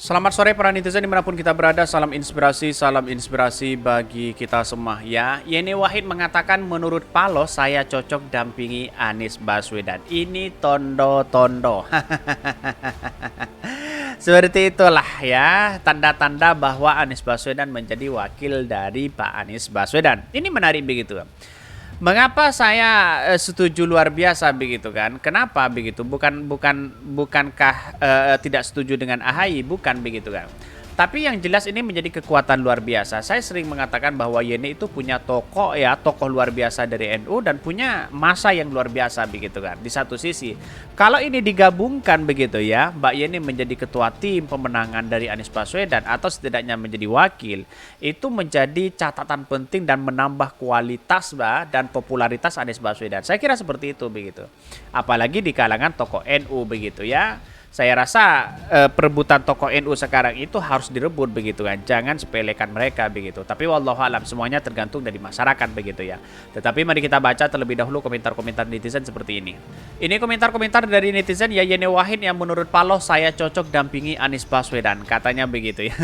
Selamat sore para netizen dimanapun kita berada, salam inspirasi bagi kita semua ya. Yeni Wahid mengatakan menurut Paloh saya cocok dampingi Anies Baswedan. Ini tondo-tondo. Seperti itulah ya, tanda-tanda bahwa Anies Baswedan menjadi wakil dari Pak Anies Baswedan. Ini menarik begitu. Mengapa saya setuju luar biasa begitu kan? Kenapa begitu? Bukankah tidak setuju dengan AHY? Bukan begitu kan? Tapi yang jelas ini menjadi kekuatan luar biasa. Saya sering mengatakan bahwa Yeni itu punya tokoh luar biasa dari NU dan punya masa yang luar biasa begitu kan. Di satu sisi, kalau ini digabungkan begitu ya, Mbak Yeni menjadi ketua tim pemenangan dari Anies Baswedan atau setidaknya menjadi wakil, itu menjadi catatan penting dan menambah kualitas dan popularitas Anies Baswedan. Saya kira seperti itu begitu. Apalagi di kalangan tokoh NU begitu ya. Saya rasa perebutan tokoh NU sekarang itu harus direbut begitu kan. Jangan sepelekan mereka begitu. Tapi wallahualam semuanya tergantung dari masyarakat begitu ya. Tetapi mari kita baca terlebih dahulu komentar-komentar netizen seperti ini. Ini komentar-komentar dari netizen ya. Yeni Wahid yang menurut Paloh saya cocok dampingi Anies Baswedan. Katanya begitu ya.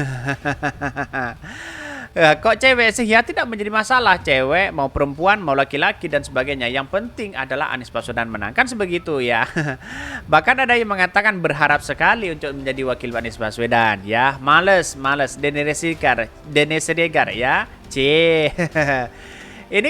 Kok cewek sih ya, tidak menjadi masalah, cewek mau perempuan mau laki-laki dan sebagainya, yang penting adalah Anies Baswedan menang, kan sebegitu ya. Bahkan ada yang mengatakan berharap sekali untuk menjadi wakil Anies Baswedan ya. Males Dene Siregar ya. Ini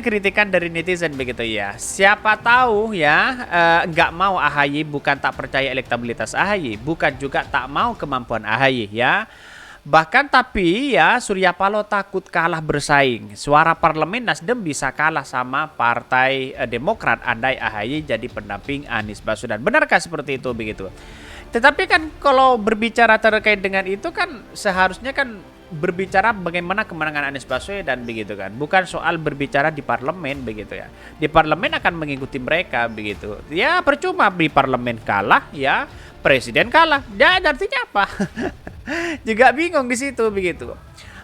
kritikan dari netizen begitu ya. Siapa tahu ya, nggak mau AHY bukan tak percaya elektabilitas AHY, bukan juga tak mau kemampuan AHY ya. Bahkan tapi ya Surya Paloh takut kalah bersaing. Suara parlemen Nasdem bisa kalah sama partai Demokrat andai AHY jadi pendamping Anies Baswedan. Benarkah seperti itu begitu? Tetapi kan kalau berbicara terkait dengan itu kan seharusnya kan berbicara bagaimana kemenangan Anies Baswedan begitu kan. Bukan soal berbicara di parlemen begitu ya. Di parlemen akan mengikuti mereka begitu. Ya percuma di parlemen kalah ya, presiden kalah. Ya artinya apa? Juga bingung di situ begitu.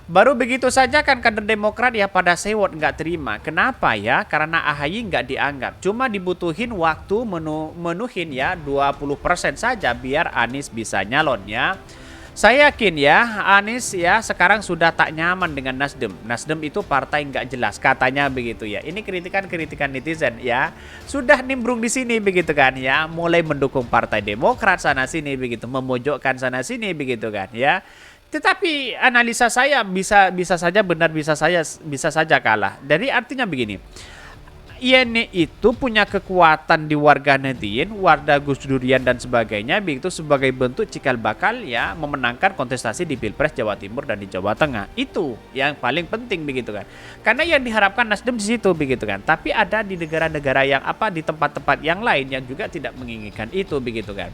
Baru begitu saja kan kader Demokrat ya pada sewot nggak terima. Kenapa ya? Karena AHY nggak dianggap. Cuma dibutuhin waktu menuhin ya 20% saja biar Anies bisa nyalon ya. Saya yakin ya Anies ya sekarang sudah tak nyaman dengan Nasdem. Nasdem itu partai nggak jelas katanya begitu ya. Ini kritikan netizen ya. Sudah nimbrung di sini begitu kan ya. Mulai mendukung partai Demokrat sana sini begitu, memojokkan sana sini begitu kan ya. Tetapi analisa saya bisa saja benar, bisa saja kalah. Jadi artinya begini. Yeni itu punya kekuatan di warga Nahdien, warga Gus Durian dan sebagainya, begitu sebagai bentuk cikal bakal ya memenangkan kontestasi di Pilpres Jawa Timur dan di Jawa Tengah. Itu yang paling penting begitu kan. Karena yang diharapkan Nasdem di situ begitu kan. Tapi ada di negara-negara yang di tempat-tempat yang lain yang juga tidak menginginkan itu begitu kan.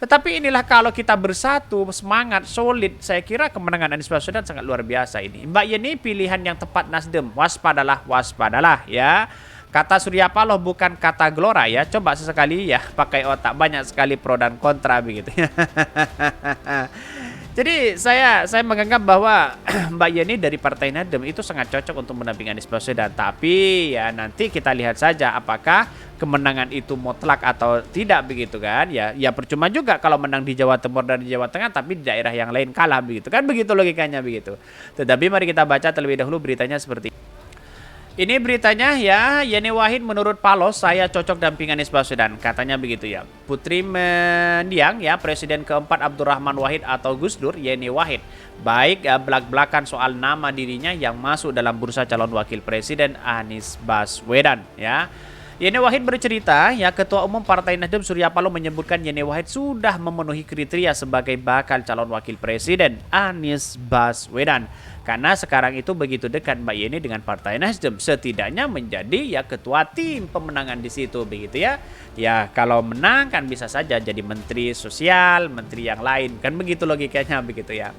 Tetapi inilah kalau kita bersatu, semangat, solid, saya kira kemenangan Anies Baswedan sangat luar biasa ini. Mbak Yeni pilihan yang tepat Nasdem, waspadalah ya. Kata Surya Paloh bukan kata Gelora ya. Coba sesekali ya pakai otak, banyak sekali pro dan kontra begitu. Jadi saya menganggap bahwa Mbak Yeni dari Partai Nasdem itu sangat cocok untuk mendampingi Anies Baswedan. Tapi ya nanti kita lihat saja apakah kemenangan itu mutlak atau tidak begitu kan. Ya percuma juga kalau menang di Jawa Timur dan di Jawa Tengah tapi di daerah yang lain kalah begitu kan, begitu logikanya begitu. Tetapi mari kita baca terlebih dahulu beritanya seperti ini. Beritanya ya, Yeni Wahid menurut Paloh saya cocok dampingan Anies Baswedan. Katanya begitu ya. Putri mendiang ya Presiden keempat Abdurrahman Wahid atau Gus Dur, Yeni Wahid. Baik belak-belakan soal nama dirinya yang masuk dalam bursa calon wakil presiden Anies Baswedan ya. Yeni Wahid bercerita ya Ketua Umum Partai Nasdem Surya Paloh menyebutkan Yeni Wahid sudah memenuhi kriteria sebagai bakal calon wakil presiden Anies Baswedan. Karena sekarang itu begitu dekat Mbak Yeni dengan Partai Nasdem, setidaknya menjadi ya ketua tim pemenangan di situ begitu ya. Ya kalau menang kan bisa saja jadi menteri sosial, menteri yang lain, kan begitu logikanya begitu ya.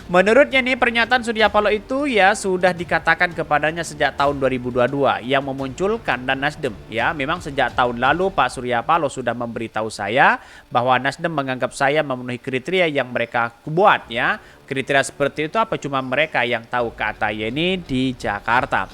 Menurutnya nih pernyataan Surya Paloh itu ya sudah dikatakan kepadanya sejak tahun 2022 yang memunculkan dan Nasdem. Ya memang sejak tahun lalu Pak Surya Paloh sudah memberitahu saya bahwa Nasdem menganggap saya memenuhi kriteria yang mereka buat ya. Kriteria seperti itu apa cuma mereka yang tahu, kata Yeni di Jakarta.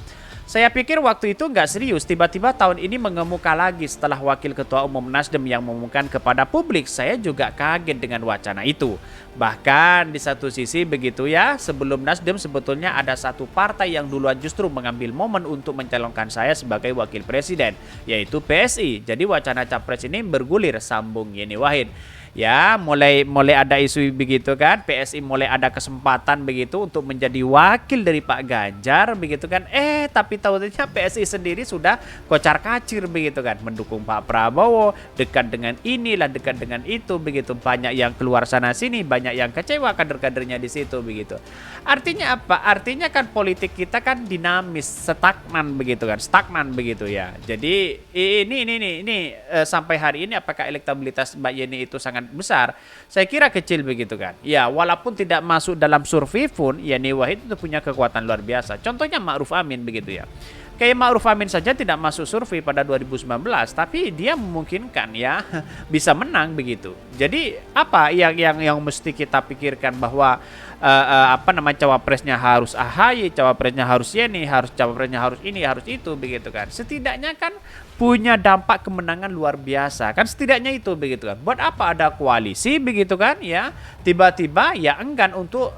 Saya pikir waktu itu nggak serius, tiba-tiba tahun ini mengemuka lagi setelah Wakil Ketua Umum Nasdem yang mengumumkan kepada publik. Saya juga kaget dengan wacana itu. Bahkan di satu sisi begitu ya, sebelum Nasdem sebetulnya ada satu partai yang duluan justru mengambil momen untuk mencalonkan saya sebagai Wakil Presiden, yaitu PSI. Jadi wacana capres ini bergulir, sambung Yeni Wahid. Ya, mulai ada isu begitu kan, PSI mulai ada kesempatan begitu untuk menjadi wakil dari Pak Ganjar begitu kan. Tapi tahunya PSI sendiri sudah kocar-kacir begitu kan, mendukung Pak Prabowo, dekat dengan inilah, dekat dengan itu begitu. Banyak yang keluar sana sini, banyak yang kecewa kader-kadernya di situ begitu. Artinya apa? Artinya kan politik kita kan dinamis, stagnan begitu kan, stagnan begitu ya. Jadi ini sampai hari ini apakah elektabilitas Mbak Yeni itu sangat besar? Saya kira kecil begitu kan. Ya, walaupun tidak masuk dalam survei pun, Yeni Wahid itu punya kekuatan luar biasa. Contohnya Ma'ruf Amin begitu ya. Kayak Ma'ruf Amin saja tidak masuk survei pada 2019, tapi dia memungkinkan ya bisa menang begitu. Jadi apa yang mesti kita pikirkan bahwa cawapresnya harus AHY, cawapresnya harus Yeni, cawapresnya harus ini, harus itu begitu kan. Setidaknya kan punya dampak kemenangan luar biasa kan, setidaknya itu begitu kan. Buat apa ada koalisi begitu kan ya, tiba-tiba ya enggan untuk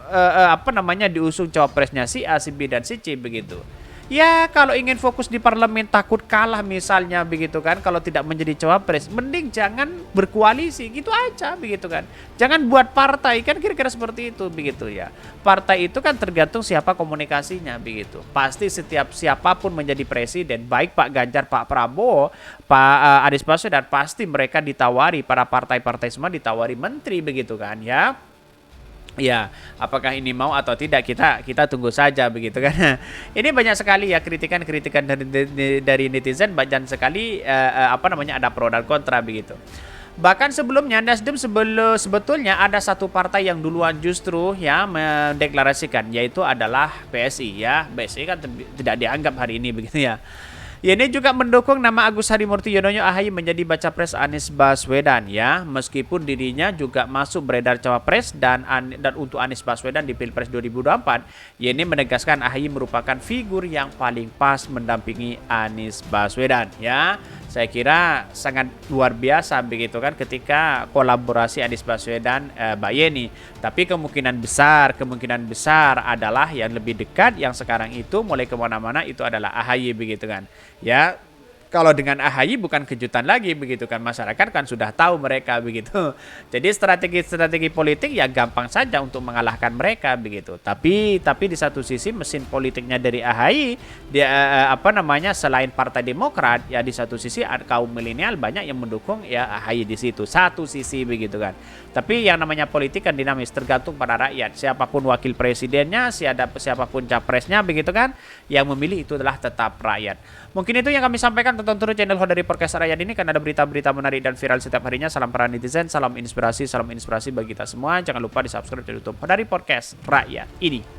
diusung cawapresnya si A, si B dan si C begitu. Ya kalau ingin fokus di parlemen takut kalah misalnya begitu kan, kalau tidak menjadi cawapres mending jangan berkoalisi gitu aja begitu kan. Jangan buat partai kan, kira-kira seperti itu begitu ya. Partai itu kan tergantung siapa komunikasinya begitu. Pasti setiap siapapun menjadi presiden, baik Pak Ganjar, Pak Prabowo, Pak Anies Baswedan, pasti mereka ditawari, para partai-partai semua ditawari menteri begitu kan ya. Ya, apakah ini mau atau tidak kita tunggu saja begitu kan. Ini banyak sekali ya kritikan-kritikan dari netizen, banyak sekali ada pro dan kontra begitu. Bahkan sebelumnya Nasdem sebetulnya ada satu partai yang duluan justru ya mendeklarasikan, yaitu adalah PSI ya. PSI kan tidak dianggap hari ini begitu ya. Ini juga mendukung nama Agus Harimurti Yudhoyono AHY menjadi baca pres Anies Baswedan ya, meskipun dirinya juga masuk beredar cawapres dan untuk Anies Baswedan di Pilpres 2024. Ini menegaskan AHY merupakan figur yang paling pas mendampingi Anies Baswedan ya. Saya kira sangat luar biasa begitu kan ketika kolaborasi Anies Baswedan Mbak Yeni. Tapi kemungkinan besar adalah yang lebih dekat yang sekarang itu mulai kemana-mana itu adalah AHY begitu kan. Ya, kalau dengan AHY bukan kejutan lagi begitu kan, masyarakat kan sudah tahu mereka begitu. Jadi strategi politik ya gampang saja untuk mengalahkan mereka begitu. Tapi di satu sisi mesin politiknya dari AHY dia selain Partai Demokrat ya, di satu sisi kaum milenial banyak yang mendukung ya AHY di situ. Satu sisi begitu kan. Tapi yang namanya politik kan dinamis, tergantung pada rakyat. Siapapun wakil presidennya, siapapun capresnya begitu kan, yang memilih itu adalah tetap rakyat. Mungkin itu yang kami sampaikan. Tonton terus channel Hodari Podcast Rakyat ini, karena ada berita-berita menarik dan viral setiap harinya. Salam para netizen, salam inspirasi bagi kita semua. Jangan lupa di subscribe dan YouTube Hodari Podcast Rakyat ini.